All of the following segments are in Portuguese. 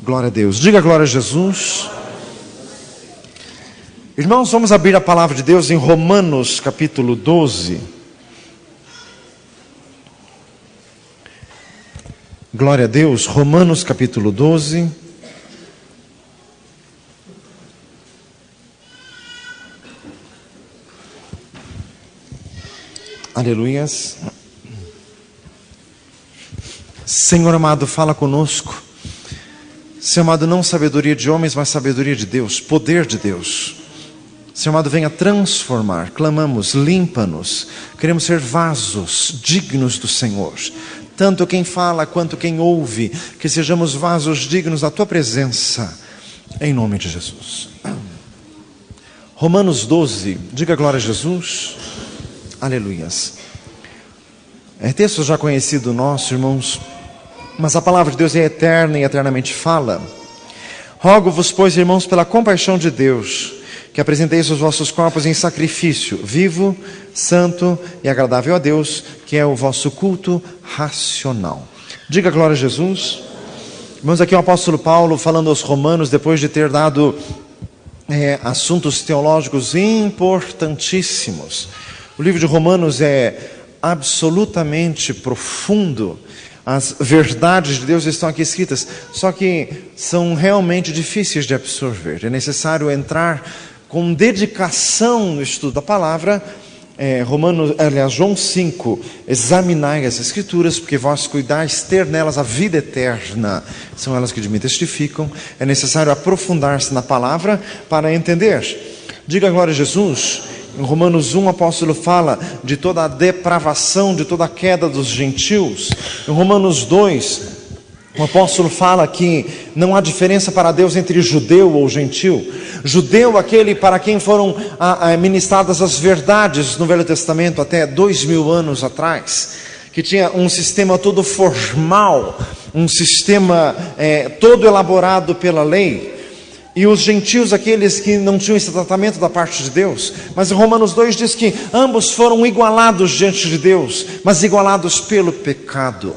Glória a Deus. Diga glória a Jesus. Irmãos, vamos abrir a palavra de Deus em Romanos capítulo 12. Glória a Deus. Romanos capítulo 12. Aleluias. Senhor amado, fala conosco. Senhor amado, não sabedoria de homens, mas sabedoria de Deus, poder de Deus. Senhor amado, venha transformar. Clamamos, limpa-nos. Queremos ser vasos dignos do Senhor. Tanto quem fala quanto quem ouve, que sejamos vasos dignos da Tua presença, em nome de Jesus. Romanos 12, diga glória a Jesus. Aleluias. É texto já conhecido nosso, irmãos, mas a palavra de Deus é eterna e eternamente fala. Rogo-vos, pois, irmãos, pela compaixão de Deus, que apresenteis os vossos corpos em sacrifício vivo, santo e agradável a Deus, que é o vosso culto racional. Diga glória a Jesus. Irmãos, aqui o apóstolo Paulo falando aos romanos, depois de ter dado assuntos teológicos importantíssimos. O livro de Romanos é absolutamente profundo. As verdades de Deus estão aqui escritas, só que são realmente difíceis de absorver. É necessário entrar com dedicação no estudo da palavra. João 5, examinai as escrituras, porque vós cuidais ter nelas a vida eterna, são elas que de mim testificam. É necessário aprofundar-se na palavra para entender. Diga glória a Jesus. Em Romanos 1, o apóstolo fala de toda a depravação, de toda a queda dos gentios. Em Romanos 2, o apóstolo fala que não há diferença para Deus entre judeu ou gentil. Judeu, aquele para quem foram ministradas as verdades no Velho Testamento até 2000 anos atrás, que tinha um sistema todo formal, um sistema todo elaborado pela lei. E os gentios, aqueles que não tinham esse tratamento da parte de Deus. Mas em Romanos 2 diz que ambos foram igualados diante de Deus, mas igualados pelo pecado.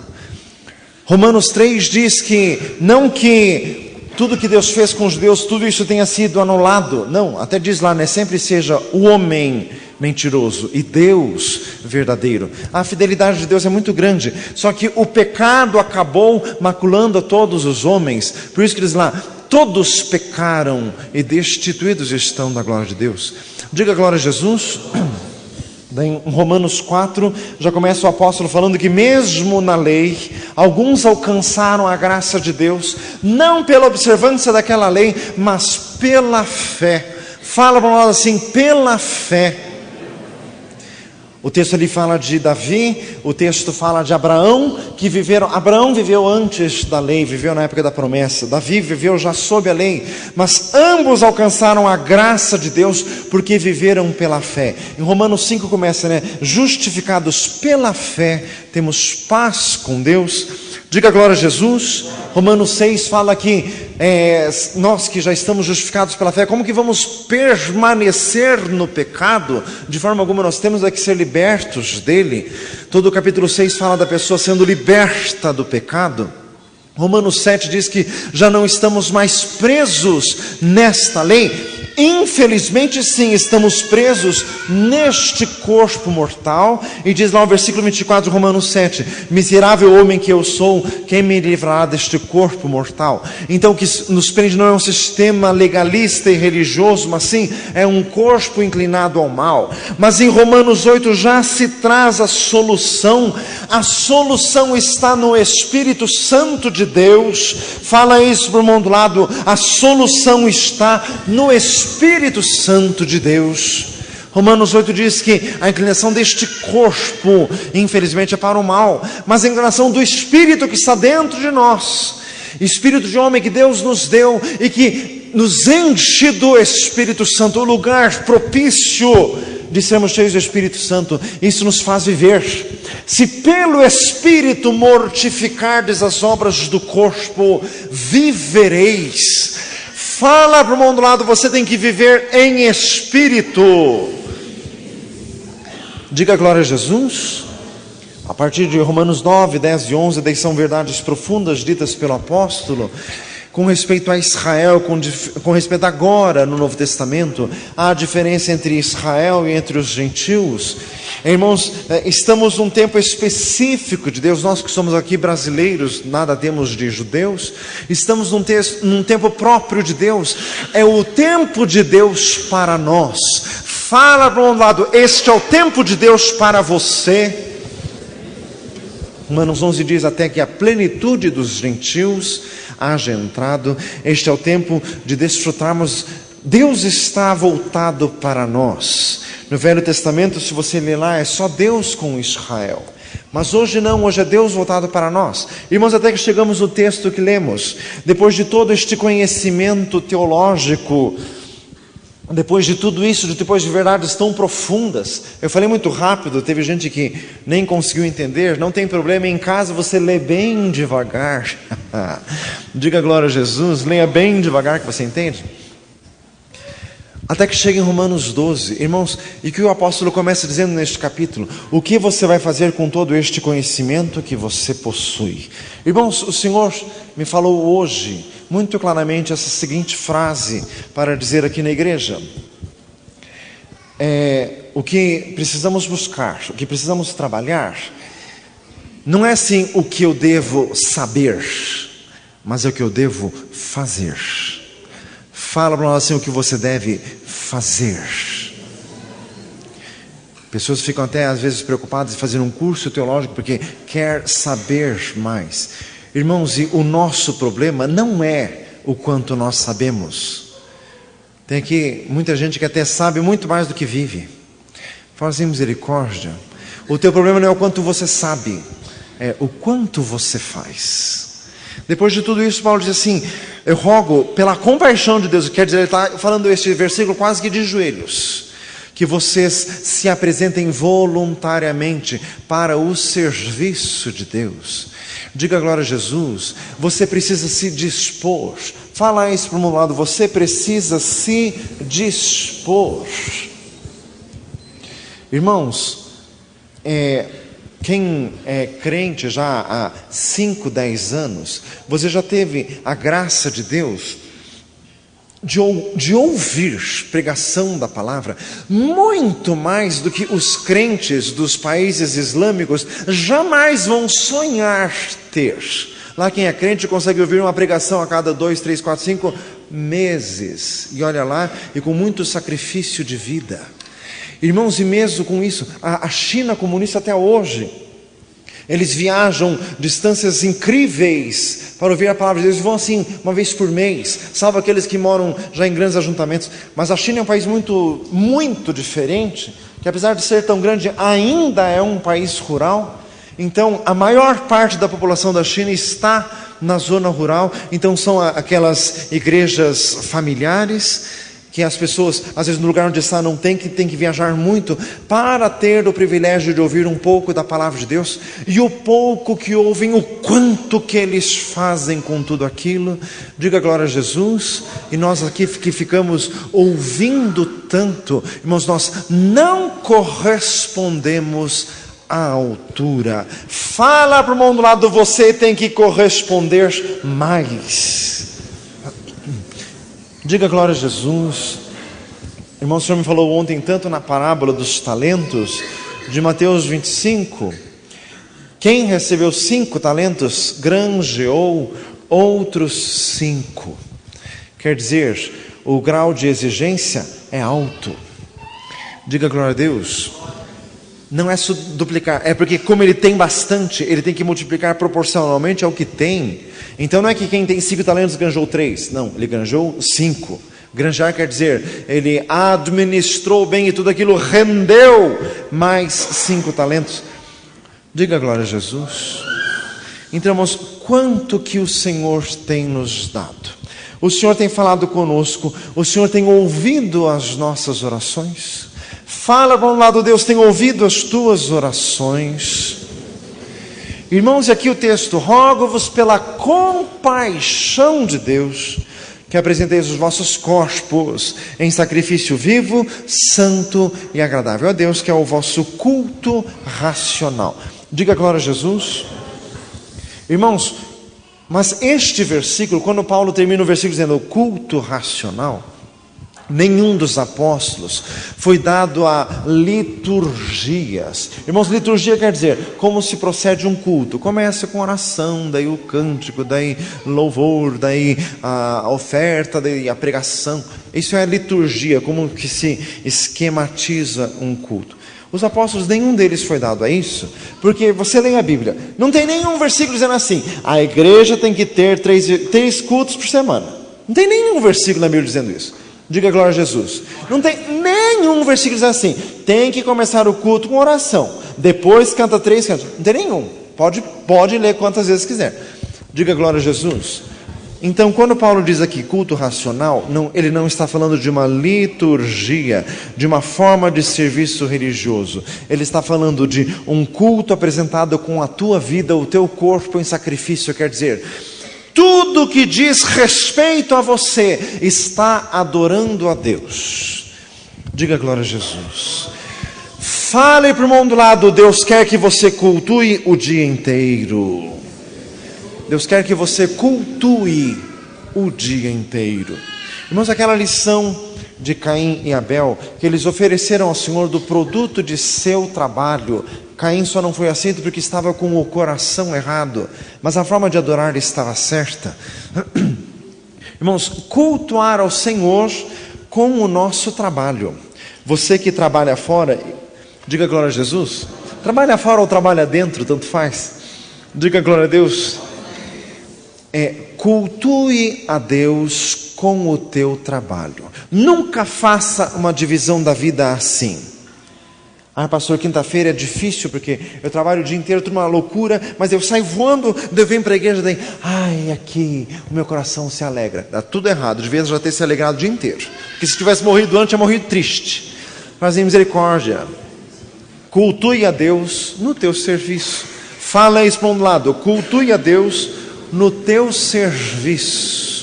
Romanos 3 diz que não que tudo que Deus fez com os judeus, tudo isso tenha sido anulado. Não, até diz lá, né? Sempre seja o homem mentiroso e Deus verdadeiro. A fidelidade de Deus é muito grande, só que o pecado acabou maculando a todos os homens. Por isso que diz lá, todos pecaram e destituídos estão da glória de Deus. Diga glória a Jesus. Em Romanos 4, já começa o apóstolo falando que mesmo na lei, alguns alcançaram a graça de Deus, não pela observância daquela lei, mas pela fé. Fala para nós assim, pela fé. O texto ali fala de Davi, o texto fala de Abraão, que Abraão viveu antes da lei, viveu na época da promessa. Davi viveu já sob a lei, mas ambos alcançaram a graça de Deus, porque viveram pela fé. Em Romanos 5 começa, justificados pela fé, temos paz com Deus. Diga glória a Jesus. Romanos 6 fala que nós que já estamos justificados pela fé, como que vamos permanecer no pecado? De forma alguma, nós temos que ser libertos dele. Todo o capítulo 6 fala da pessoa sendo liberta do pecado. Romanos 7 diz que já não estamos mais presos nesta lei. Infelizmente sim, estamos presos neste corpo mortal. E diz lá o versículo 24 de Romanos 7, miserável homem que eu sou, quem me livrará deste corpo mortal? Então o que nos prende não é um sistema legalista e religioso, mas sim é um corpo inclinado ao mal. Mas em Romanos 8 já se traz a solução está no Espírito Santo de Deus. Fala isso para o irmão do lado, a solução está no Espírito Santo de Deus. Romanos 8 diz que a inclinação deste corpo, infelizmente, é para o mal, mas a inclinação do Espírito que está dentro de nós, Espírito de homem que Deus nos deu e que nos enche do Espírito Santo, o lugar propício de sermos cheios do Espírito Santo, isso nos faz viver. Se pelo Espírito mortificardes as obras do corpo, vivereis. Fala para o irmão do lado, você tem que viver em Espírito. Diga glória a Jesus. A partir de Romanos 9, 10 e 11, daí são verdades profundas ditas pelo apóstolo. com respeito a Israel, com respeito agora no Novo Testamento, há diferença entre Israel e entre os gentios. Irmãos, estamos num tempo específico de Deus. Nós que somos aqui brasileiros, nada temos de judeus. Estamos num tempo próprio de Deus. É o tempo de Deus para nós. Fala para um lado, este é o tempo de Deus para você. Romanos 11 diz até que a plenitude dos gentios haja entrado. Este é o tempo de desfrutarmos. Deus está voltado para nós. No Velho Testamento, se você ler lá, é só Deus com Israel. Mas hoje não, hoje é Deus voltado para nós. Irmãos, até que chegamos no texto que lemos. Depois de todo este conhecimento teológico, depois de tudo isso, depois de verdades tão profundas, eu falei muito rápido, teve gente que nem conseguiu entender. Não tem problema, em casa você lê bem devagar. Diga glória a Jesus, leia bem devagar que você entende. Até que chega em Romanos 12, irmãos, e que o apóstolo começa dizendo neste capítulo: o que você vai fazer com todo este conhecimento que você possui? Irmãos, o Senhor me falou hoje, muito claramente, essa seguinte frase para dizer aqui na igreja. O que precisamos buscar, o que precisamos trabalhar, não é assim o que eu devo saber, mas é o que eu devo fazer. Fala para nós assim o que você deve fazer. Pessoas ficam até às vezes preocupadas em fazer um curso teológico porque quer saber mais. Irmãos, e o nosso problema não é o quanto nós sabemos. Tem aqui muita gente que até sabe muito mais do que vive. Fala assim, misericórdia. O teu problema não é o quanto você sabe, é o quanto você faz. Depois de tudo isso, Paulo diz assim: eu rogo pela compaixão de Deus. Quer dizer, ele está falando este versículo quase que de joelhos, que vocês se apresentem voluntariamente para o serviço de Deus. Diga glória a Jesus. Você precisa se dispor. Fala isso para um lado, você precisa se dispor. Irmãos, quem é crente já há 5, 10 anos, você já teve a graça de Deus de ouvir pregação da palavra muito mais do que os crentes dos países islâmicos jamais vão sonhar ter. Lá quem é crente consegue ouvir uma pregação a cada 2, 3, 4, 5 meses, e olha lá, e com muito sacrifício de vida. Irmãos, e mesmo com isso, a China comunista até hoje, eles viajam distâncias incríveis para ouvir a palavra de Deus. Eles vão assim uma vez por mês, salvo aqueles que moram já em grandes ajuntamentos. Mas a China é um país muito, muito diferente, que apesar de ser tão grande, ainda é um país rural. Então a maior parte da população da China está na zona rural. Então são aquelas igrejas familiares, que as pessoas, às vezes no lugar onde está não tem que viajar muito para ter o privilégio de ouvir um pouco da palavra de Deus. E o pouco que ouvem, o quanto que eles fazem com tudo aquilo. Diga glória a Jesus. E nós aqui que ficamos ouvindo tanto, irmãos, nós não correspondemos à altura. Fala para o irmão do lado, você tem que corresponder mais. Diga glória a Jesus. Irmão, o Senhor me falou ontem tanto na parábola dos talentos de Mateus 25. Quem recebeu 5 talentos granjeou outros 5. Quer dizer, o grau de exigência é alto. Diga glória a Deus. Não é duplicar, é porque como ele tem bastante, ele tem que multiplicar proporcionalmente ao que tem. Então não é que quem tem 5 talentos granjou 3, não, ele granjou 5. Granjar quer dizer, ele administrou bem e tudo aquilo rendeu mais 5 talentos. Diga glória a Jesus. Então, irmãos, quanto que o Senhor tem nos dado? O Senhor tem falado conosco, o Senhor tem ouvido as nossas orações. Fala para um lado, Deus tem ouvido as tuas orações. Irmãos, e aqui o texto: rogo-vos pela compaixão de Deus, que apresenteis os vossos corpos em sacrifício vivo, santo e agradável a Deus, que é o vosso culto racional. Diga glória a Jesus. Irmãos, Mas este versículo, quando Paulo termina o versículo dizendo o culto racional, nenhum dos apóstolos foi dado a liturgias. Irmãos, liturgia quer dizer como se procede um culto. Começa com oração, daí o cântico, daí louvor, daí a oferta, daí a pregação. Isso é a liturgia, como que se esquematiza um culto. Os apóstolos, nenhum deles foi dado a isso, porque você lê a Bíblia, não tem nenhum versículo dizendo assim, a igreja tem que ter três cultos por semana. Não tem nenhum versículo na Bíblia dizendo isso. Diga glória a Jesus. Não tem nenhum versículo dizendo assim, tem que começar o culto com oração, depois canta 3 cantos. Não tem nenhum. Pode ler quantas vezes quiser. Diga glória a Jesus. Então, quando Paulo diz aqui culto racional, ele não está falando de uma liturgia, de uma forma de serviço religioso. Ele está falando de um culto apresentado com a tua vida, o teu corpo em sacrifício. Quer dizer, tudo que diz respeito a você está adorando a Deus. Diga glória a Jesus. Fale para o irmão do lado, Deus quer que você cultue o dia inteiro. Deus quer que você cultue o dia inteiro. Irmãos, aquela lição de Caim e Abel, que eles ofereceram ao Senhor do produto de seu trabalho. Caim só não foi aceito porque estava com o coração errado, mas a forma de adorar estava certa. Irmãos, cultuar ao Senhor com o nosso trabalho. Você que trabalha fora, diga glória a Jesus. Trabalha fora ou trabalha dentro, tanto faz. Diga glória a Deus. Cultue a Deus com o teu trabalho. Nunca faça uma divisão da vida assim. Pastor, quinta-feira é difícil porque eu trabalho o dia inteiro, tudo uma loucura, mas eu saio voando, eu venho para a igreja, daí, aqui o meu coração se alegra. Dá tudo errado, devia já ter se alegrado o dia inteiro, porque se tivesse morrido antes, tinha morrido triste. Mas em misericórdia, cultue a Deus no teu serviço. Fala isso para um lado, cultue a Deus no teu serviço.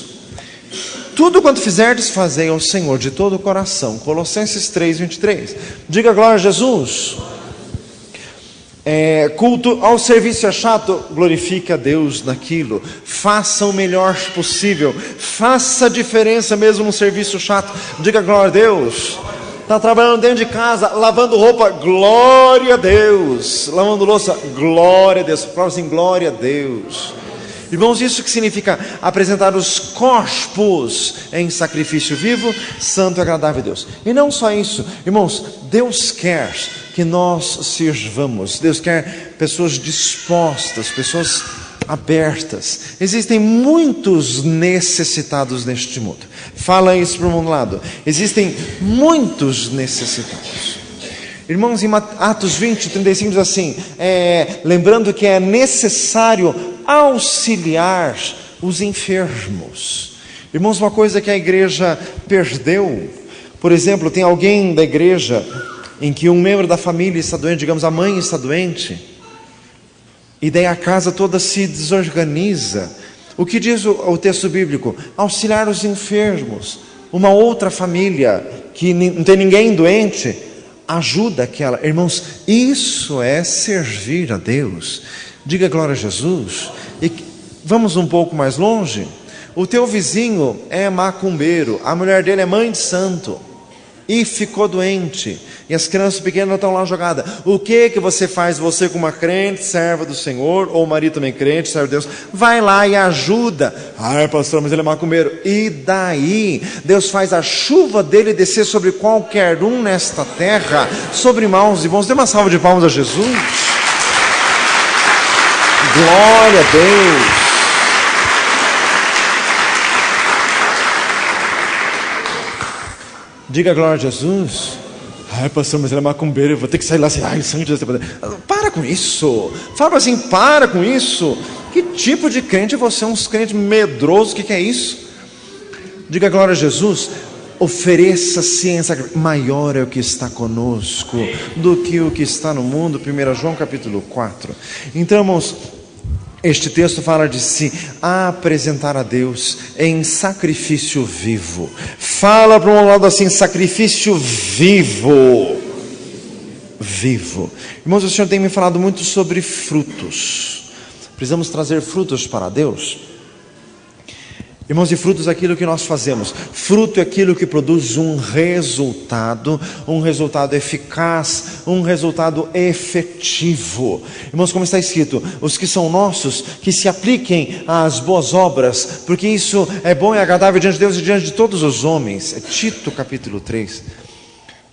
Tudo quanto fizerdes, fazei ao Senhor de todo o coração. Colossenses 3:23. Diga glória a Jesus. Culto ao serviço é chato, glorifique a Deus naquilo. Faça o melhor possível. Faça a diferença mesmo no serviço chato. Diga glória a Deus. Está trabalhando dentro de casa, lavando roupa, glória a Deus. Lavando louça, glória a Deus. Fala assim, glória a Deus. Irmãos, isso que significa apresentar os corpos em sacrifício vivo, santo e agradável a Deus. E não só isso, irmãos, Deus quer que nós sirvamos. Deus quer pessoas dispostas, pessoas abertas. Existem muitos necessitados neste mundo. Fala isso para um lado. Existem muitos necessitados. Irmãos, em Atos 20:35 diz assim, lembrando que é necessário auxiliar os enfermos. Irmãos, uma coisa que a igreja perdeu, por exemplo, tem alguém da igreja em que um membro da família está doente, digamos a mãe está doente, e daí a casa toda se desorganiza. O que diz o texto bíblico? Auxiliar os enfermos. Uma outra família que não tem ninguém doente, ajuda aquela. Irmãos, isso é servir a Deus. Diga glória a Jesus. E vamos um pouco mais longe. O teu vizinho é macumbeiro, a mulher dele é mãe de santo e ficou doente, e as crianças pequenas estão lá jogadas. O que você faz? Você, como uma crente, serva do Senhor, ou o marido também crente, servo de Deus, vai lá e ajuda. Pastor, mas ele é macumbeiro. E daí? Deus faz a chuva dele descer sobre qualquer um nesta terra, sobre maus e bons. Dê uma salva de palmas a Jesus. Glória a Deus. Diga glória a Jesus. Pastor, mas ele é macumbeiro, eu vou ter que sair lá assim, sangue de Deus. Para com isso. Fala assim, para com isso. Que tipo de crente você é? Um crente medroso, o que é isso? Diga glória a Jesus. Ofereça-se em sacrifício. Maior é o que está conosco do que o que está no mundo. 1 João capítulo 4. Então, irmãos, este texto fala de se apresentar a Deus em sacrifício vivo. Fala para um lado assim, sacrifício vivo. Vivo. Irmãos, o Senhor tem me falado muito sobre frutos. Precisamos trazer frutos para Deus. Irmãos, e frutos é aquilo que nós fazemos. Fruto é aquilo que produz um resultado eficaz, um resultado efetivo. Irmãos, como está escrito, os que são nossos, que se apliquem às boas obras, porque isso é bom e agradável diante de Deus e diante de todos os homens. É Tito capítulo 3.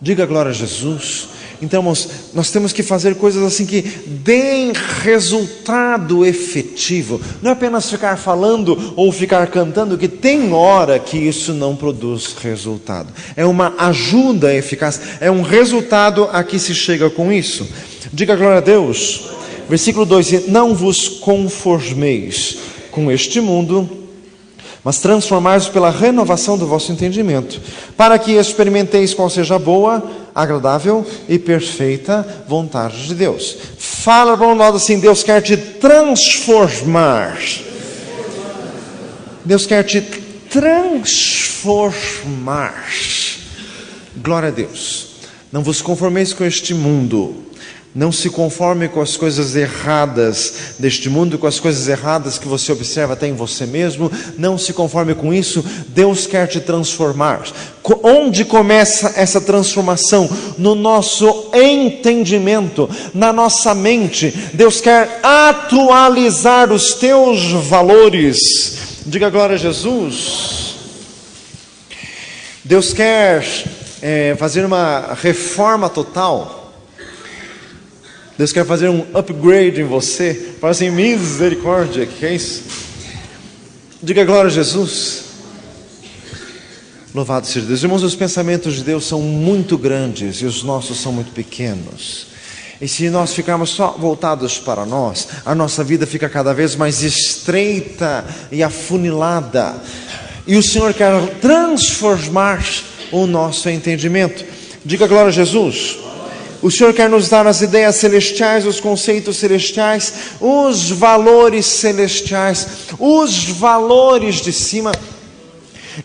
Diga glória a Jesus. Então, irmãos, nós temos que fazer coisas assim que deem resultado efetivo. Não é apenas ficar falando ou ficar cantando, que tem hora que isso não produz resultado. É uma ajuda eficaz, é um resultado a que se chega com isso. Diga glória a Deus. Versículo 2: não vos conformeis com este mundo, mas transformai-vos pela renovação do vosso entendimento, para que experimenteis qual seja a boa, agradável e perfeita vontade de Deus. Fala para um lado assim: Deus quer te transformar. Deus quer te transformar. Glória a Deus. Não vos conformeis com este mundo. Não se conforme com as coisas erradas deste mundo, com as coisas erradas que você observa até em você mesmo. Não se conforme com isso. Deus quer te transformar. Onde começa essa transformação? No nosso entendimento, na nossa mente. Deus quer atualizar os teus valores. Diga glória a Jesus. Deus quer fazer uma reforma total. Deus quer fazer um upgrade em você. Fala assim: misericórdia, que é isso? Diga glória a Jesus. Louvado seja Deus. Irmãos, os pensamentos de Deus são muito grandes e os nossos são muito pequenos. E se nós ficarmos só voltados para nós, a nossa vida fica cada vez mais estreita e afunilada. E o Senhor quer transformar o nosso entendimento. Diga glória a Jesus. O Senhor quer nos dar as ideias celestiais, os conceitos celestiais, os valores celestiais, os valores de cima.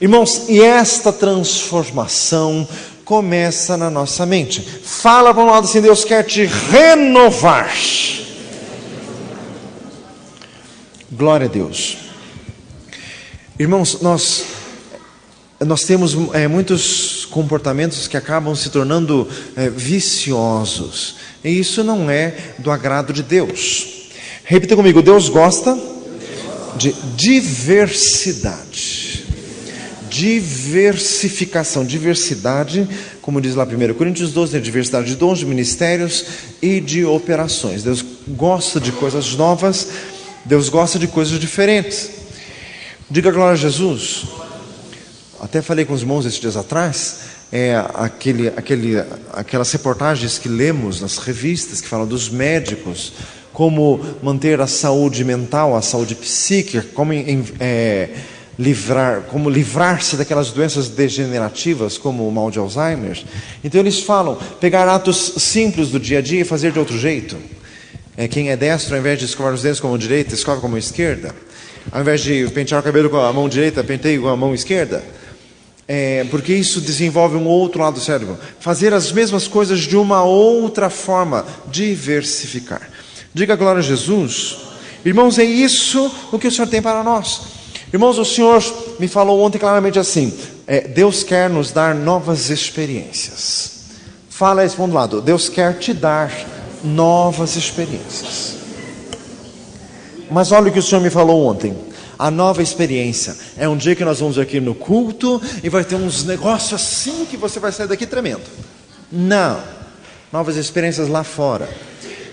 Irmãos, e esta transformação começa na nossa mente. Fala para um lado assim: Deus quer te renovar. Glória a Deus. Irmãos, nós temos muitos comportamentos que acabam se tornando viciosos. E isso não é do agrado de Deus. Repita comigo: Deus gosta de diversidade. Diversificação. Diversidade, como diz lá 1 Coríntios 12, né? Diversidade de dons, de ministérios e de operações. Deus gosta de coisas novas. Deus gosta de coisas diferentes. Diga glória a Jesus. Até falei com os irmãos esses dias atrás, aquelas reportagens que lemos nas revistas que falam dos médicos, como manter a saúde mental, a saúde psíquica, como livrar-se daquelas doenças degenerativas, como o mal de Alzheimer. Então eles falam, pegar atos simples do dia a dia e fazer de outro jeito. Quem é destro, ao invés de escovar os dentes com a mão direita, escova com a mão esquerda. Ao invés de pentear o cabelo com a mão direita, penteie com a mão esquerda. Porque isso desenvolve um outro lado do cérebro. Fazer as mesmas coisas de uma outra forma. Diversificar. Diga glória a Jesus. Irmãos, é isso o que o Senhor tem para nós. Irmãos, o Senhor me falou ontem claramente assim: Deus quer nos dar novas experiências. Fala isso para um lado: Deus quer te dar novas experiências. Mas olha o que o Senhor me falou ontem. A nova experiência é um dia que nós vamos aqui no culto e vai ter uns negócios assim que você vai sair daqui tremendo. Não. Novas experiências lá fora.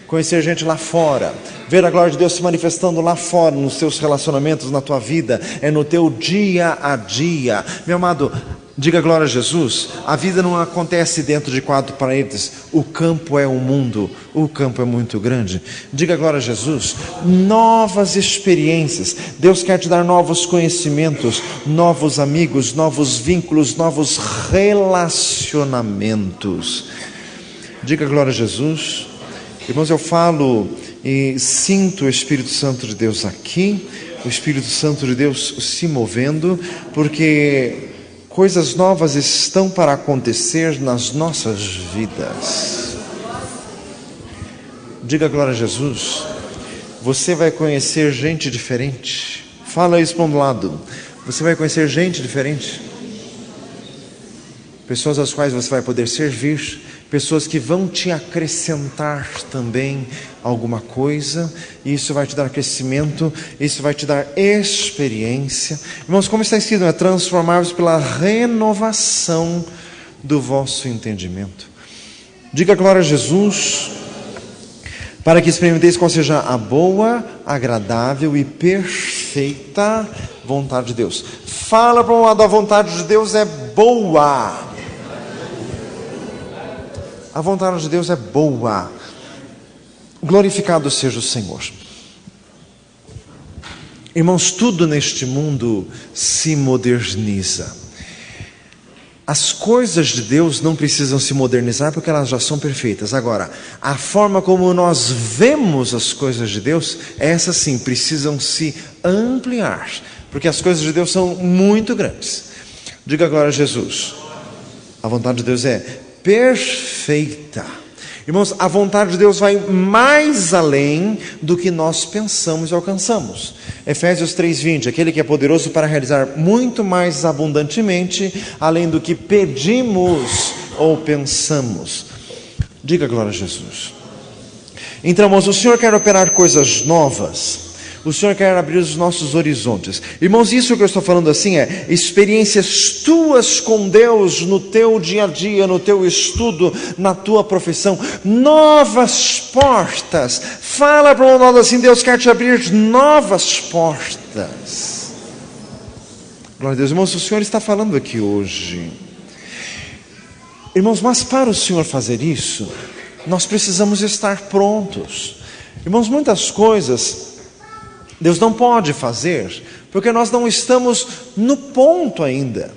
Conhecer gente lá fora. Ver a glória de Deus se manifestando lá fora, nos seus relacionamentos, na tua vida. É no teu dia a dia. Meu amado, diga glória a Jesus. A vida não acontece dentro de 4 paredes. O campo é o mundo. O campo é muito grande. Diga glória a Jesus. Novas experiências. Deus quer te dar novos conhecimentos, novos amigos, novos vínculos, novos relacionamentos. Diga glória a Jesus. Irmãos, eu falo e sinto o Espírito Santo de Deus aqui. O Espírito Santo de Deus se movendo, porque coisas novas estão para acontecer nas nossas vidas. Diga glória a Jesus. Você vai conhecer gente diferente. Fala isso para um lado. Você vai conhecer gente diferente, pessoas às quais você vai poder servir, pessoas que vão te acrescentar também alguma coisa, e isso vai te dar crescimento, isso vai te dar experiência. Irmãos, como está escrito, transformar-vos pela renovação do vosso entendimento. Diga glória a Jesus, para que experimenteis qual seja a boa, agradável e perfeita vontade de Deus. Fala para um lado, a vontade de Deus é boa. A vontade de Deus é boa. Glorificado seja o Senhor. Irmãos, tudo neste mundo se moderniza. As coisas de Deus não precisam se modernizar porque elas já são perfeitas. Agora, a forma como nós vemos as coisas de Deus, essas sim precisam se ampliar, porque as coisas de Deus são muito grandes. Diga agora a Jesus. A vontade de Deus é perfeita. Irmãos, a vontade de Deus vai mais além do que nós pensamos e alcançamos. Efésios 3:20, aquele que é poderoso para realizar muito mais abundantemente, além do que pedimos ou pensamos. Diga glória a Jesus. Então, irmãos, o Senhor quer operar coisas novas. O Senhor quer abrir os nossos horizontes. Irmãos, isso que eu estou falando assim é experiências tuas com Deus no teu dia a dia, no teu estudo, na tua profissão. Novas portas. Fala para um lado assim, Deus quer te abrir novas portas. Glória a Deus. Irmãos, o Senhor está falando aqui hoje. Irmãos, mas para o Senhor fazer isso, nós precisamos estar prontos. Irmãos, muitas coisas Deus não pode fazer, porque nós não estamos no ponto ainda.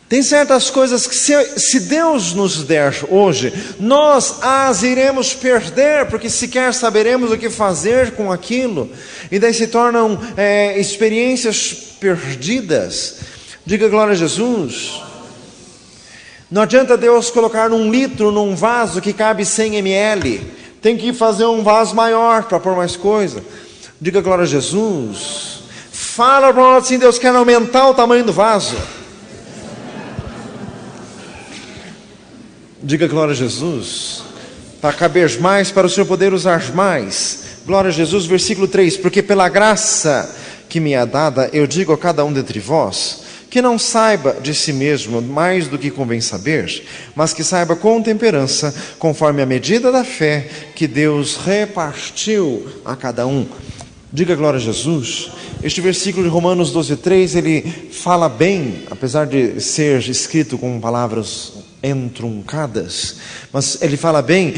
Tem certas coisas que se Deus nos der hoje, nós as iremos perder, porque sequer saberemos o que fazer com aquilo, e daí se tornam experiências perdidas. Diga glória a Jesus. Não adianta Deus colocar 1 litro num vaso que cabe 100 ml, tem que fazer um vaso maior para pôr mais coisa. Diga glória a Jesus. Fala para nós assim, Deus quer aumentar o tamanho do vaso. Diga glória a Jesus. Para caber mais, para o Senhor poder usar mais. Glória a Jesus, versículo 3. Porque pela graça que me é dada, eu digo a cada um dentre vós, que não saiba de si mesmo mais do que convém saber, mas que saiba com temperança, conforme a medida da fé que Deus repartiu a cada um. Diga glória a Jesus. Este versículo de Romanos 12:3, ele fala bem, apesar de ser escrito com palavras entruncadas, mas ele fala bem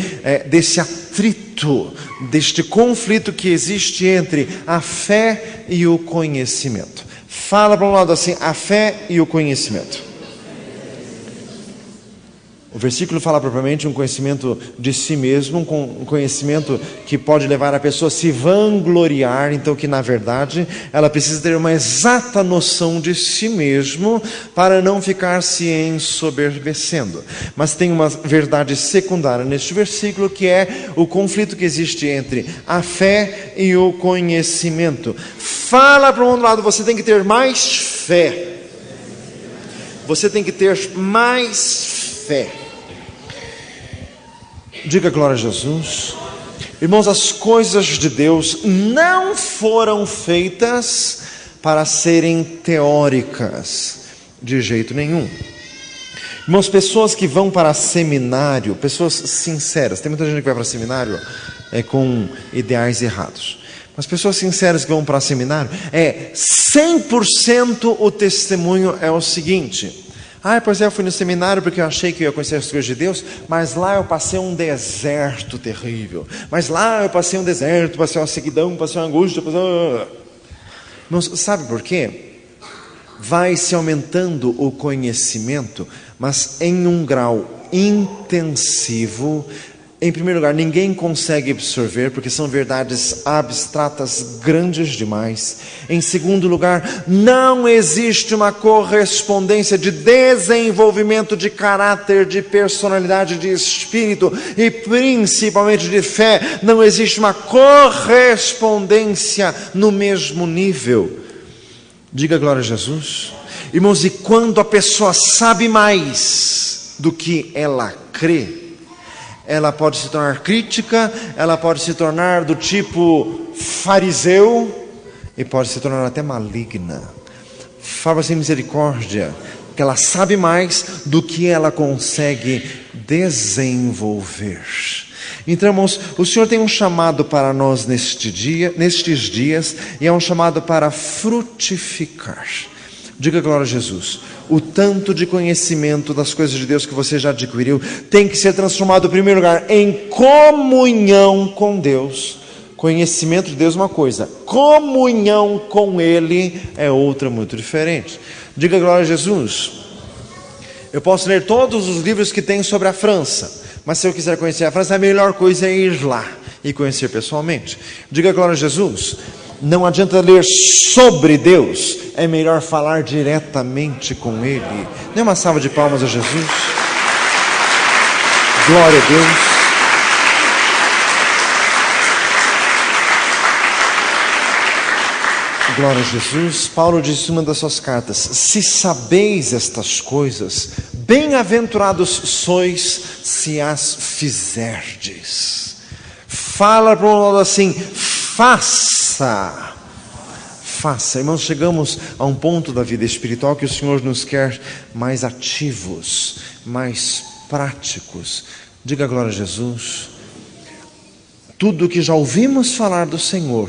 desse atrito, deste conflito que existe entre a fé e o conhecimento. Fala para um lado assim, a fé e o conhecimento. O versículo fala propriamente um conhecimento de si mesmo, um conhecimento que pode levar a pessoa a se vangloriar, então que na verdade ela precisa ter uma exata noção de si mesmo para não ficar se ensoberbecendo. Mas tem uma verdade secundária neste versículo, que é o conflito que existe entre a fé e o conhecimento. Fala para um outro lado, você tem que ter mais fé. Você tem que ter mais fé. Diga glória a Jesus. Irmãos, as coisas de Deus não foram feitas para serem teóricas de jeito nenhum. Irmãos, pessoas que vão para seminário, pessoas sinceras, tem muita gente que vai para seminário com ideais errados, mas pessoas sinceras que vão para seminário, 100% o testemunho é o seguinte: pois eu fui no seminário porque eu achei que eu ia conhecer as coisas de Deus, mas lá eu passei um deserto terrível, passei uma sequidão, passei uma angústia, Irmãos, sabe por quê? Vai se aumentando o conhecimento, mas em um grau intensivo. Em primeiro lugar, ninguém consegue absorver, porque são verdades abstratas grandes demais. Em segundo lugar, não existe uma correspondência de desenvolvimento de caráter, de personalidade, de espírito e principalmente de fé. Não existe uma correspondência no mesmo nível. Diga glória a Jesus. Irmãos, e quando a pessoa sabe mais do que ela crê, ela pode se tornar crítica, ela pode se tornar do tipo fariseu e pode se tornar até maligna. Fala sem misericórdia, porque ela sabe mais do que ela consegue desenvolver. Então, irmãos, o Senhor tem um chamado para nós nestes dias, e é um chamado para frutificar. Diga glória a Jesus. O tanto de conhecimento das coisas de Deus que você já adquiriu tem que ser transformado, em primeiro lugar, em comunhão com Deus. Conhecimento de Deus é uma coisa, comunhão com Ele é outra muito diferente. Diga glória a Jesus. Eu posso ler todos os livros que tem sobre a França, mas se eu quiser conhecer a França, a melhor coisa é ir lá e conhecer pessoalmente. Diga glória a Jesus. Não adianta ler sobre Deus, é melhor falar diretamente com Ele. Dê uma salva de palmas a Jesus. Glória a Deus. Glória a Jesus. Paulo disse em uma das suas cartas: se sabeis estas coisas, bem-aventurados sois se as fizerdes. Fala para um lado assim: faça. Irmãos, chegamos a um ponto da vida espiritual que o Senhor nos quer mais ativos, mais práticos. Diga glória a Jesus. Tudo que já ouvimos falar do Senhor,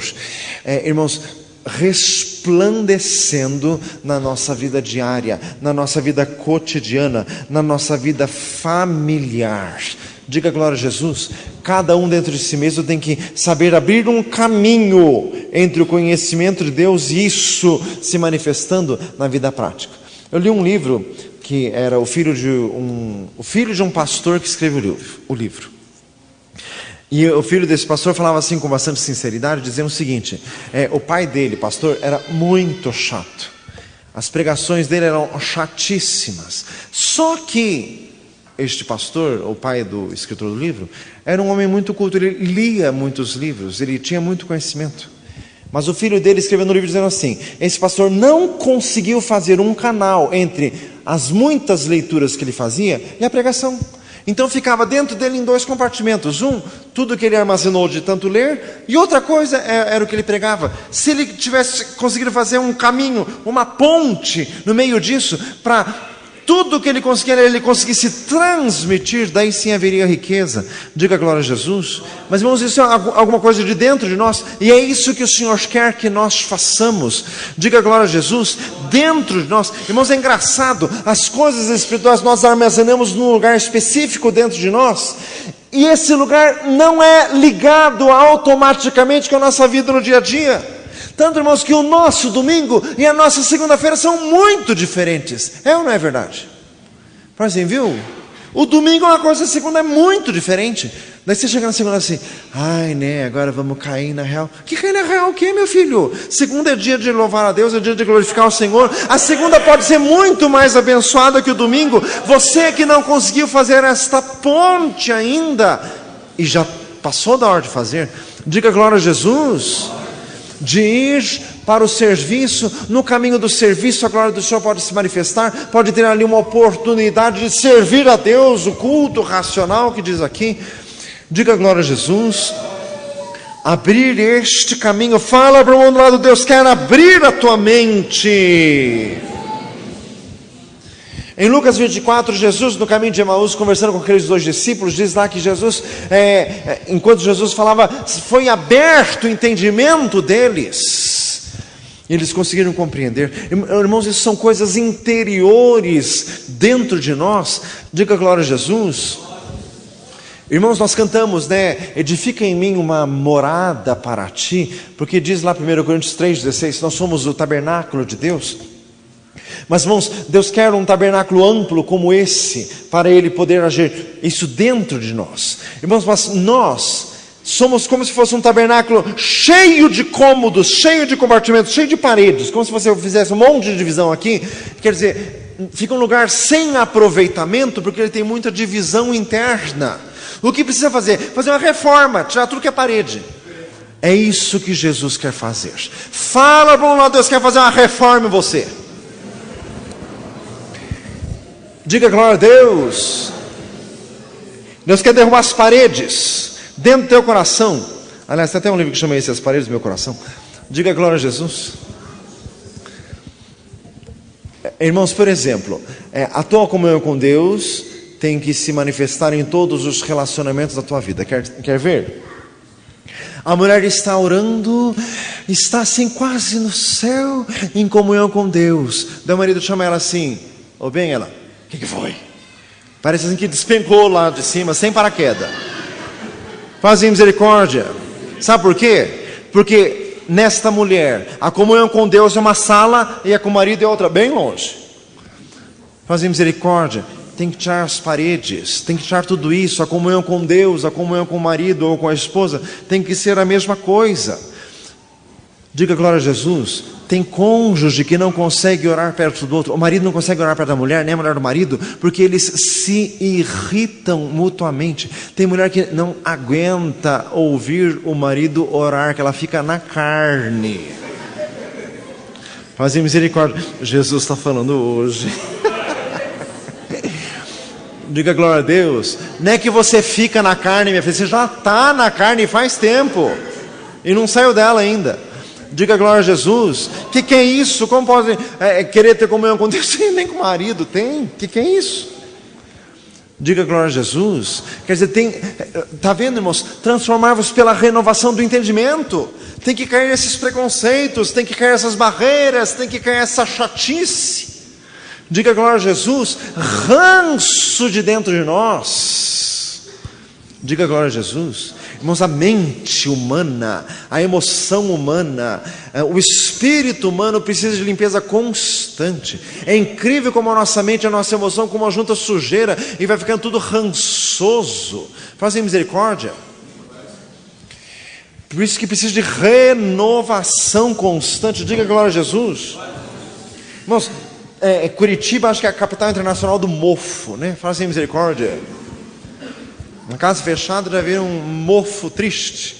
irmãos, resplandecendo na nossa vida diária, na nossa vida cotidiana, na nossa vida familiar. Diga glória a Jesus. Cada um dentro de si mesmo tem que saber abrir um caminho entre o conhecimento de Deus e isso se manifestando na vida prática. Eu li um livro que era o filho de um pastor que escreveu o livro. E o filho desse pastor falava assim com bastante sinceridade, dizendo o seguinte: o pai dele, pastor, era muito chato. As pregações dele eram chatíssimas. Só que este pastor, o pai do escritor do livro, era um homem muito culto, ele lia muitos livros, ele tinha muito conhecimento. Mas o filho dele escreveu no livro dizendo assim: esse pastor não conseguiu fazer um canal entre as muitas leituras que ele fazia e a pregação. Então ficava dentro dele em dois compartimentos. Tudo que ele armazenou de tanto ler, e outra coisa era o que ele pregava. Se ele tivesse conseguido fazer um caminho, uma ponte no meio disso, para tudo que ele conseguia ler, ele conseguisse transmitir, daí sim haveria riqueza. Diga glória a Jesus. Mas irmãos, isso é alguma coisa de dentro de nós, e é isso que o Senhor quer que nós façamos. Diga glória a Jesus. Dentro de nós, irmãos, é engraçado, as coisas espirituais nós armazenamos num lugar específico dentro de nós, e esse lugar não é ligado automaticamente com a nossa vida no dia a dia. Tanto, irmãos, que o nosso domingo e a nossa segunda-feira são muito diferentes. É ou não é verdade? Por assim, viu? O domingo é uma coisa, a segunda é muito diferente. Daí você chega na segunda assim: ai, né, agora vamos cair na real. Que cair na real o quê, meu filho? Segunda é dia de louvar a Deus, é dia de glorificar o Senhor. A segunda pode ser muito mais abençoada que o domingo. Você que não conseguiu fazer esta ponte ainda, e já passou da hora de fazer, diga glória a Jesus. De ir para o serviço, no caminho do serviço a glória do Senhor pode se manifestar, pode ter ali uma oportunidade de servir a Deus, o culto racional que diz aqui. Diga glória a Jesus. Abrir este caminho, fala para o outro lado: Deus quer abrir a tua mente. Em Lucas 24, Jesus no caminho de Emaús, conversando com aqueles dois discípulos, diz lá que Jesus, enquanto Jesus falava, foi aberto o entendimento deles, e eles conseguiram compreender. Irmãos, isso são coisas interiores dentro de nós. Diga glória a Jesus. Irmãos, nós cantamos, edifica em mim uma morada para ti, porque diz lá 1 Coríntios 3,16, nós somos o tabernáculo de Deus. Mas, irmãos, Deus quer um tabernáculo amplo como esse, para Ele poder agir isso dentro de nós. Irmãos, mas nós somos como se fosse um tabernáculo cheio de cômodos, cheio de compartimentos, cheio de paredes, como se você fizesse um monte de divisão aqui. Quer dizer, fica um lugar sem aproveitamento, porque ele tem muita divisão interna. O que precisa fazer? Fazer uma reforma, tirar tudo que é parede. É isso que Jesus quer fazer. Fala para um lado, Deus quer fazer uma reforma em você. Diga glória a Deus. Deus quer derrubar as paredes dentro do teu coração. Aliás, tem até um livro que chama esse, As Paredes do Meu Coração. Diga glória a Jesus. Irmãos, por exemplo, a tua comunhão com Deus tem que se manifestar em todos os relacionamentos da tua vida. Quer ver? A mulher está orando, está assim quase no céu, em comunhão com Deus. Daí o marido chama ela assim, ou bem ela, o que foi? Parece assim que despencou lá de cima, sem paraquedas. Fazem misericórdia. Sabe por quê? Porque nesta mulher, a comunhão com Deus é uma sala e a com o marido é outra, bem longe. Fazem misericórdia. Tem que tirar as paredes, tem que tirar tudo isso. A comunhão com Deus, a comunhão com o marido ou com a esposa tem que ser a mesma coisa. Diga glória a Jesus. Tem cônjuge que não consegue orar perto do outro. O marido não consegue orar perto da mulher, nem a mulher do marido, porque eles se irritam mutuamente. Tem mulher que não aguenta ouvir o marido orar, que ela fica na carne. Fazem misericórdia. Jesus está falando hoje. Diga glória a Deus. Não é que você fica na carne, minha filha, você já está na carne faz tempo e não saiu dela ainda. Diga glória a Jesus. Que é isso? Como pode querer ter comunhão com Deus? Sim, nem com o marido tem. Que é isso? Diga glória a Jesus. Quer dizer, está vendo, irmãos? Transformar-vos pela renovação do entendimento. Tem que cair esses preconceitos, tem que cair essas barreiras, tem que cair essa chatice. Diga glória a Jesus. Ranço de dentro de nós. Diga glória a Jesus. Irmãos, a mente humana, a emoção humana, o espírito humano precisa de limpeza constante. É incrível como a nossa mente, a nossa emoção, como uma junta sujeira e vai ficando tudo rançoso. Fazem misericórdia. Por isso que precisa de renovação constante. Diga glória a Jesus. Irmãos, Curitiba acho que é a capital internacional do mofo, né? Fazem misericórdia. Uma casa fechada já vira um mofo triste.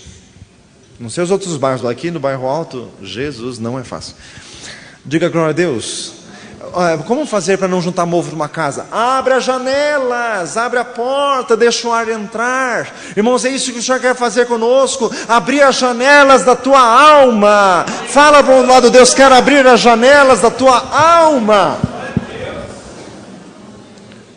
Não sei os outros bairros, aqui no bairro Alto, Jesus, não é fácil. Diga glória a Deus. Como fazer para não juntar mofo numa casa? Abre as janelas, abre a porta, deixa o ar entrar. Irmãos, é isso que o Senhor quer fazer conosco. Abrir as janelas da tua alma. Fala para o lado, Deus quer abrir as janelas da tua alma.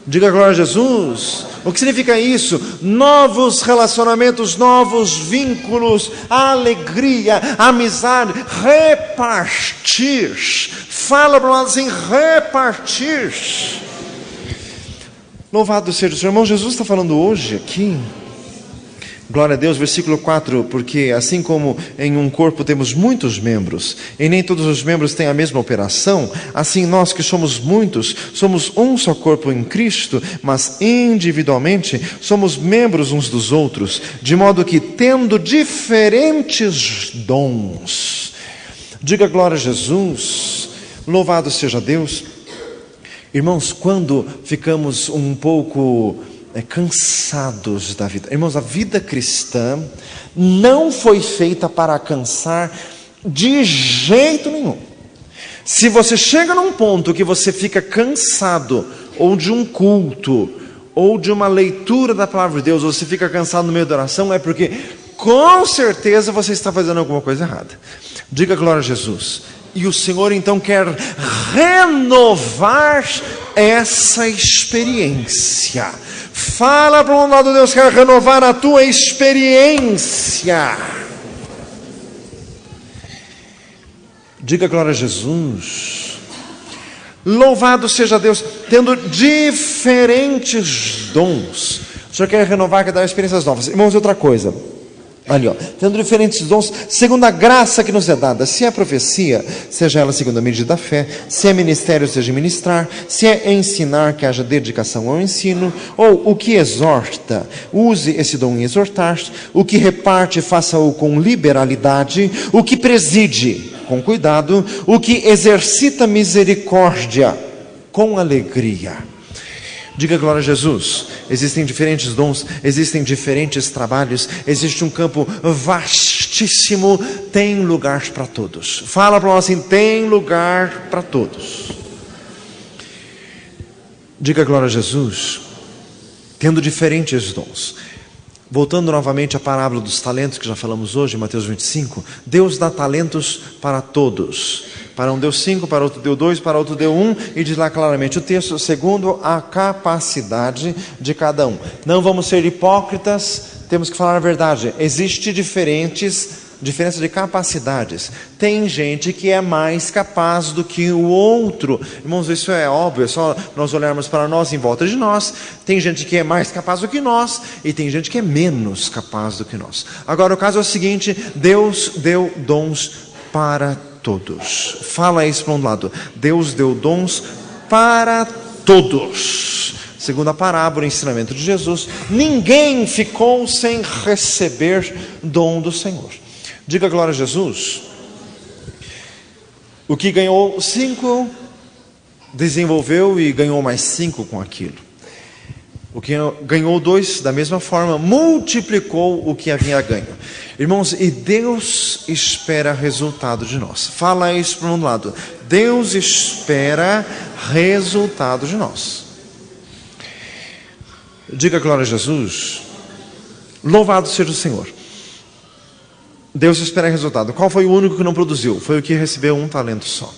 Diga glória a Jesus. O que significa isso? Novos relacionamentos, novos vínculos, alegria, amizade, repartir. Fala para nós assim, repartir. Louvado seja o Senhor. Irmão, Jesus está falando hoje aqui. Glória a Deus, versículo 4, porque assim como em um corpo temos muitos membros, e nem todos os membros têm a mesma operação, assim nós que somos muitos, somos um só corpo em Cristo, mas individualmente somos membros uns dos outros, de modo que tendo diferentes dons. Diga glória a Jesus, louvado seja Deus. Irmãos, quando ficamos um pouco cansados da vida. Irmãos, a vida cristã não foi feita para cansar de jeito nenhum. Se você chega num ponto que você fica cansado, ou de um culto, ou de uma leitura da palavra de Deus, ou você fica cansado no meio da oração, é porque com certeza você está fazendo alguma coisa errada. Diga glória a Jesus. E o Senhor então quer renovar essa experiência. Fala para um lado, Deus quer renovar a tua experiência. Diga glória a Jesus. Louvado seja Deus, tendo diferentes dons. O Senhor quer renovar, quer dar experiências novas. Irmãos, outra coisa. Ali, tendo diferentes dons, segundo a graça que nos é dada. Se é profecia, seja ela segundo a medida da fé. Se é ministério, seja ministrar. Se é ensinar, que haja dedicação ao ensino. Ou o que exorta, use esse dom em exortar. O que reparte, faça-o com liberalidade. O que preside, com cuidado. O que exercita misericórdia, com alegria. Diga glória a Jesus. Existem diferentes dons, existem diferentes trabalhos, existe um campo vasto vastíssimo, tem lugar para todos. Fala para nós assim: tem lugar para todos. Diga glória a Jesus. Tendo diferentes dons. Voltando novamente à parábola dos talentos que já falamos hoje, em Mateus 25, Deus dá talentos para todos. Para um deu 5, para outro deu 2, para outro deu 1, e diz lá claramente o texto, segundo a capacidade de cada um. Não vamos ser hipócritas, temos que falar a verdade. Existe diferença de capacidades. Tem gente que é mais capaz do que o outro. Irmãos, isso é óbvio, é só nós olharmos para nós em volta de nós. Tem gente que é mais capaz do que nós e tem gente que é menos capaz do que nós. Agora, o caso é o seguinte: Deus deu dons para todos. Fala isso para um lado. Deus deu dons para todos. Segundo a parábola, o ensinamento de Jesus, ninguém ficou sem receber dom do Senhor. Diga glória a Jesus. O que ganhou 5, desenvolveu e ganhou mais 5 com aquilo. O que ganhou 2, da mesma forma, multiplicou o que havia ganho. Irmãos, e Deus espera resultado de nós. Fala isso para um lado. Deus espera resultado de nós. Diga glória a Jesus. Louvado seja o Senhor. Deus espera resultado. Qual foi o único que não produziu? Foi o que recebeu 1 talento só.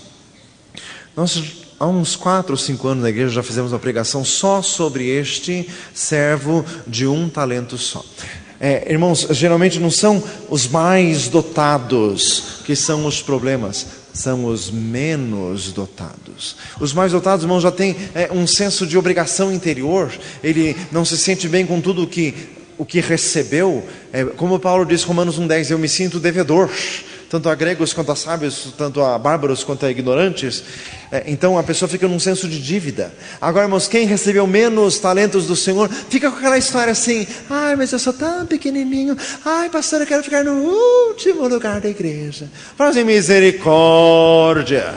Nós, há uns 4 ou 5 anos na igreja, já fizemos uma pregação só sobre este servo de 1 talento só. Irmãos, geralmente não são os mais dotados que são os problemas, são os menos dotados. Os mais dotados, irmãos, já têm um senso de obrigação interior. Ele não se sente bem com tudo o que recebeu. Como Paulo diz em Romanos 1,10, eu me sinto devedor, tanto a gregos quanto a sábios, tanto a bárbaros quanto a ignorantes. Então a pessoa fica num senso de dívida. Agora, irmãos, quem recebeu menos talentos do Senhor, fica com aquela história assim: ai, mas eu sou tão pequenininho, ai, pastor, eu quero ficar no último lugar da igreja. Fazem misericórdia.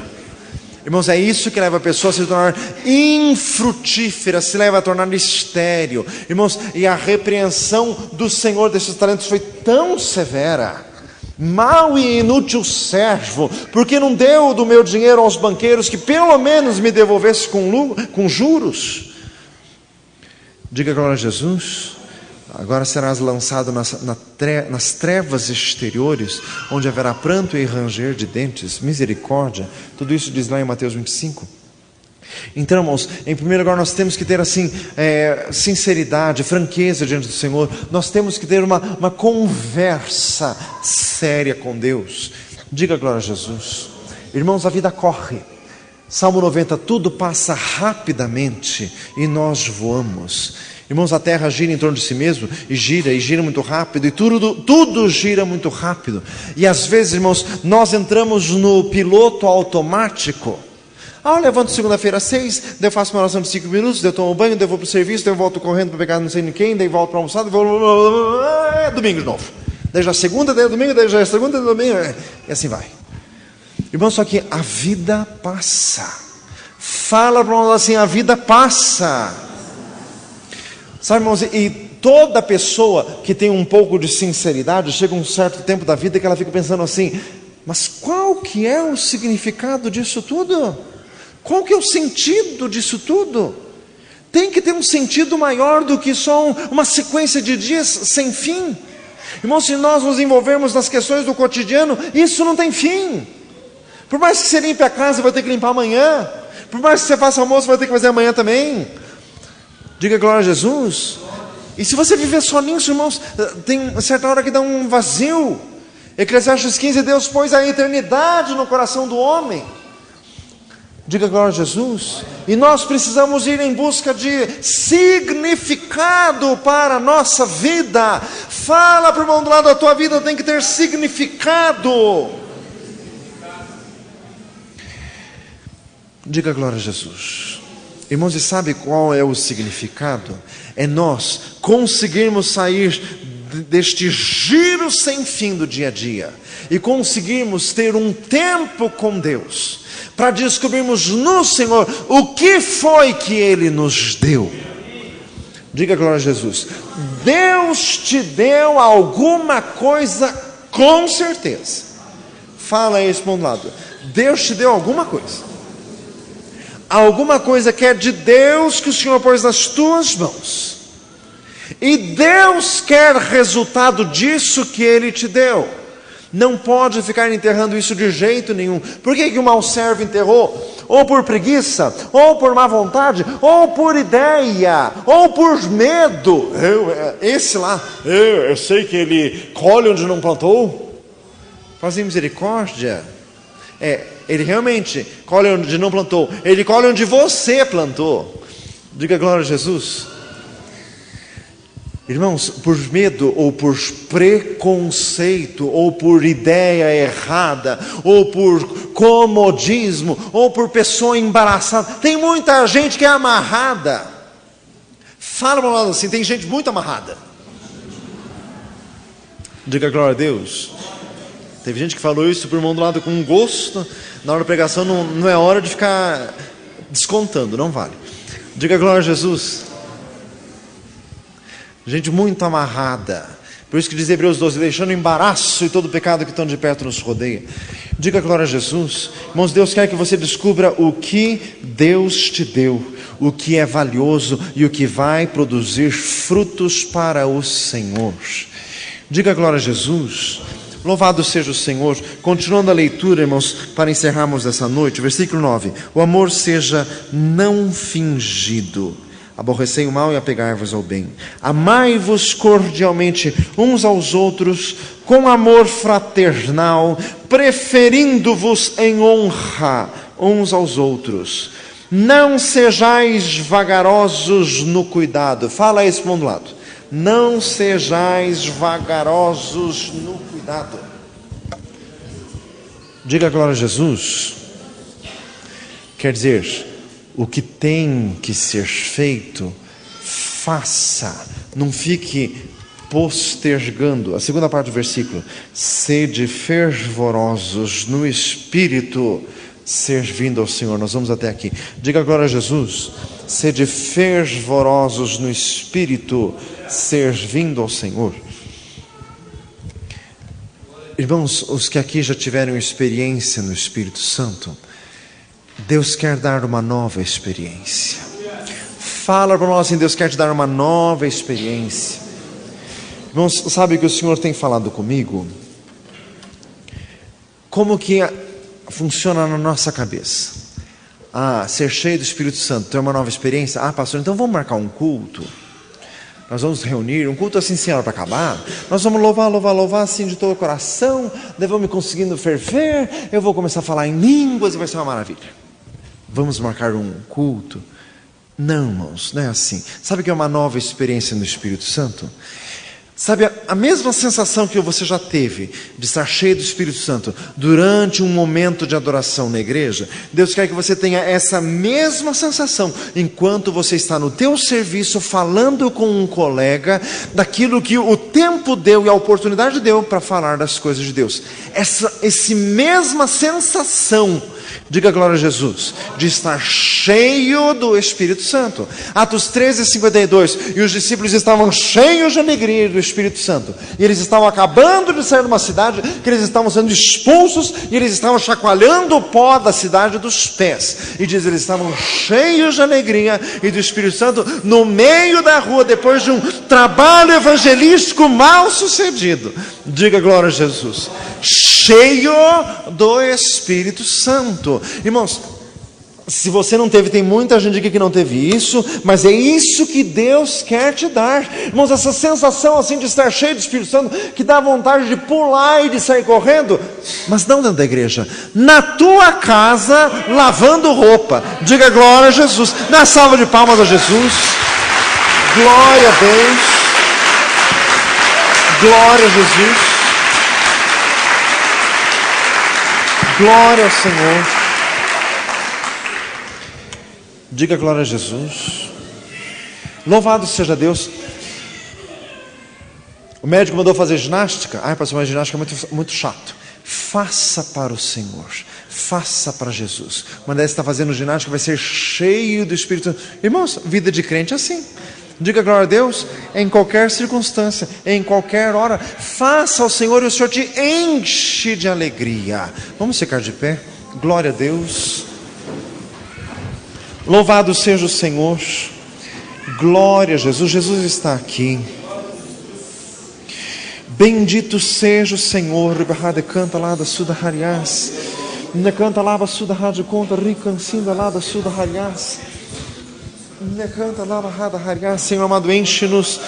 Irmãos, é isso que leva a pessoa a se tornar infrutífera, se leva a tornar estéril. Irmãos, e a repreensão do Senhor desses talentos foi tão severa. Mau e inútil servo, porque não deu do meu dinheiro aos banqueiros, que pelo menos me devolvesse com juros. Diga glória a Jesus. Agora serás lançado nas trevas exteriores, onde haverá pranto e ranger de dentes. Misericórdia. Tudo isso diz lá em Mateus 25. Então, irmãos, em primeiro lugar nós temos que ter assim sinceridade, franqueza diante do Senhor. Nós temos que ter uma conversa séria com Deus. Diga glória a Jesus. Irmãos, a vida corre. Salmo 90, tudo passa rapidamente e nós voamos. Irmãos, a terra gira em torno de si mesmo, e gira muito rápido, e tudo gira muito rápido. E às vezes, irmãos, nós entramos no piloto automático. Eu levanto segunda-feira às 6, daí eu faço uma oração de 5 minutos, daí eu tomo banho, daí eu vou para o serviço, daí eu volto correndo para pegar não sei nem quem, daí volto para almoçar, daí domingo de novo. Daí já é segunda, daí é domingo, daí já é segunda, daí é domingo, e assim vai. Irmãos, só que a vida passa. Fala para nós assim: a vida passa. Sabe, irmãos, e toda pessoa que tem um pouco de sinceridade, chega um certo tempo da vida que ela fica pensando assim: mas qual que é o significado disso tudo? Qual que é o sentido disso tudo? Tem que ter um sentido maior do que só uma sequência de dias sem fim. Irmãos, se nós nos envolvermos nas questões do cotidiano, isso não tem fim. Por mais que você limpe a casa, vai ter que limpar amanhã. Por mais que você faça almoço, vai ter que fazer amanhã também. Diga glória a Jesus. E se você viver só nisso, irmãos, tem uma certa hora que dá um vazio. Eclesiastes 15, Deus pôs a eternidade no coração do homem. Diga glória a Jesus. E nós precisamos ir em busca de significado para a nossa vida. Fala para o irmão do lado: a tua vida tem que ter significado. Diga glória a Jesus. Irmãos, e sabe qual é o significado? É nós conseguirmos sair deste giro sem fim do dia a dia e conseguirmos ter um tempo com Deus, para descobrirmos no Senhor o que foi que Ele nos deu. Diga glória a Jesus. Deus te deu alguma coisa com certeza. Fala isso para um lado. Deus te deu alguma coisa. Alguma coisa que é de Deus, que o Senhor pôs nas tuas mãos. E Deus quer resultado disso que Ele te deu. Não pode ficar enterrando isso de jeito nenhum. Por que o mau servo enterrou? Ou por preguiça, ou por má vontade, ou por ideia, ou por medo. Eu sei que ele colhe onde não plantou. Fazer misericórdia. Ele realmente colhe onde não plantou. Ele colhe onde você plantou. Diga glória a Jesus. Irmãos, por medo, ou por preconceito, ou por ideia errada, ou por comodismo, ou por pessoa embaraçada. Tem muita gente que é amarrada. Fala para nós assim, tem gente muito amarrada. Diga glória a Deus. Teve gente que falou isso por mão do lado com gosto. Na hora da pregação não é hora de ficar descontando, não vale. Diga glória a Jesus. Gente muito amarrada. Por isso que diz Hebreus 12, deixando o embaraço e todo o pecado que tão de perto nos rodeia. Diga glória a Jesus. Irmãos, Deus quer que você descubra o que Deus te deu, o que é valioso e o que vai produzir frutos para o Senhor. Diga glória a Jesus. Louvado seja o Senhor. Continuando a leitura, irmãos, para encerrarmos essa noite, versículo 9. O amor seja não fingido. Aborrecei o mal e apegai-vos ao bem. Amai-vos cordialmente uns aos outros com amor fraternal, preferindo-vos em honra uns aos outros. Não sejais vagarosos no cuidado. Fala isso para um lado. Não sejais vagarosos no cuidado. Diga glória a Jesus. Quer dizer, o que tem que ser feito, faça. Não fique postergando. A segunda parte do versículo. Sede fervorosos no Espírito, servindo ao Senhor. Nós vamos até aqui. Diga agora a Jesus. Sede fervorosos no Espírito, servindo ao Senhor. Irmãos, os que aqui já tiveram experiência no Espírito Santo, Deus quer dar uma nova experiência. Fala para nós assim, Deus quer te dar uma nova experiência. Irmãos, sabe que o Senhor tem falado comigo? Como que funciona na nossa cabeça? Ser cheio do Espírito Santo, ter uma nova experiência. Pastor, então vamos marcar um culto. Nós vamos reunir, um culto assim sem hora para acabar. Nós vamos louvar assim de todo o coração. Daí vamos me conseguindo ferver. Eu vou começar a falar em línguas e vai ser uma maravilha. Vamos marcar um culto? Não, irmãos, não é assim. Sabe o que é uma nova experiência no Espírito Santo? Sabe, a mesma sensação que você já teve de estar cheio do Espírito Santo durante um momento de adoração na igreja, Deus quer que você tenha essa mesma sensação enquanto você está no teu serviço falando com um colega daquilo que o tempo deu e a oportunidade deu para falar das coisas de Deus. Essa mesma sensação, diga glória a Jesus, de estar cheio do Espírito Santo. Atos 13:52, e os discípulos estavam cheios de alegria do Espírito Santo, e eles estavam acabando de sair de uma cidade, que eles estavam sendo expulsos, e eles estavam chacoalhando o pó da cidade dos pés, e diz, eles estavam cheios de alegria e do Espírito Santo, no meio da rua, depois de um trabalho evangelístico mal sucedido. Diga glória a Jesus. Cheio do Espírito Santo. Irmãos, se você não teve, tem muita gente aqui que não teve isso, mas é isso que Deus quer te dar. Irmãos, essa sensação assim de estar cheio do Espírito Santo, que dá vontade de pular e de sair correndo, mas não dentro da igreja, na tua casa, lavando roupa. Diga glória a Jesus. Dá salva de palmas a Jesus. Glória a Deus. Glória a Jesus. Glória ao Senhor. Diga glória a Jesus. Louvado seja Deus. O médico mandou fazer ginástica. Pastor, mas ginástica é muito chato. Faça para o Senhor. Faça para Jesus. Quando você está fazendo ginástica, vai ser cheio do Espírito Santo. Irmãos, vida de crente é assim. Diga glória a Deus em qualquer circunstância, em qualquer hora. Faça ao Senhor e o Senhor te enche de alegria. Vamos ficar de pé. Glória a Deus. Louvado seja o Senhor. Glória a Jesus. Jesus está aqui. Bendito seja o Senhor. Canta lá da Suda Harias. Canta lá da Suda Rádio Conta. Ricancinda lá da Suda Harias. Canta lá da Rada Harias. Senhor amado, enche-nos.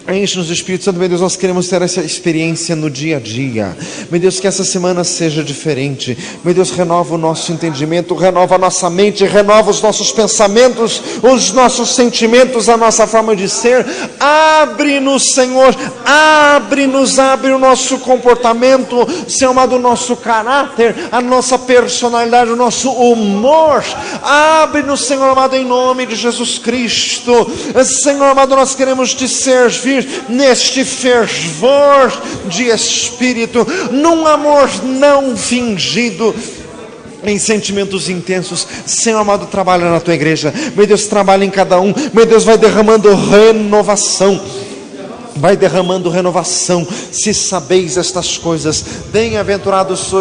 Enche-nos, Espírito Santo, meu Deus, nós queremos ter essa experiência no dia a dia. Meu Deus, que essa semana seja diferente. Meu Deus, renova o nosso entendimento, renova a nossa mente, renova os nossos pensamentos, os nossos sentimentos, a nossa forma de ser. Abre-nos, Senhor, abre-nos, abre o nosso comportamento, Senhor amado, o nosso caráter, a nossa personalidade, o nosso humor. Abre-nos, Senhor amado, em nome de Jesus Cristo. Senhor amado, nós queremos te servir neste fervor de espírito, num amor não fingido, em sentimentos intensos. Senhor amado, trabalha na tua igreja, meu Deus, trabalha em cada um, meu Deus, vai derramando renovação. Vai derramando renovação. Se sabeis estas coisas, bem-aventurados sois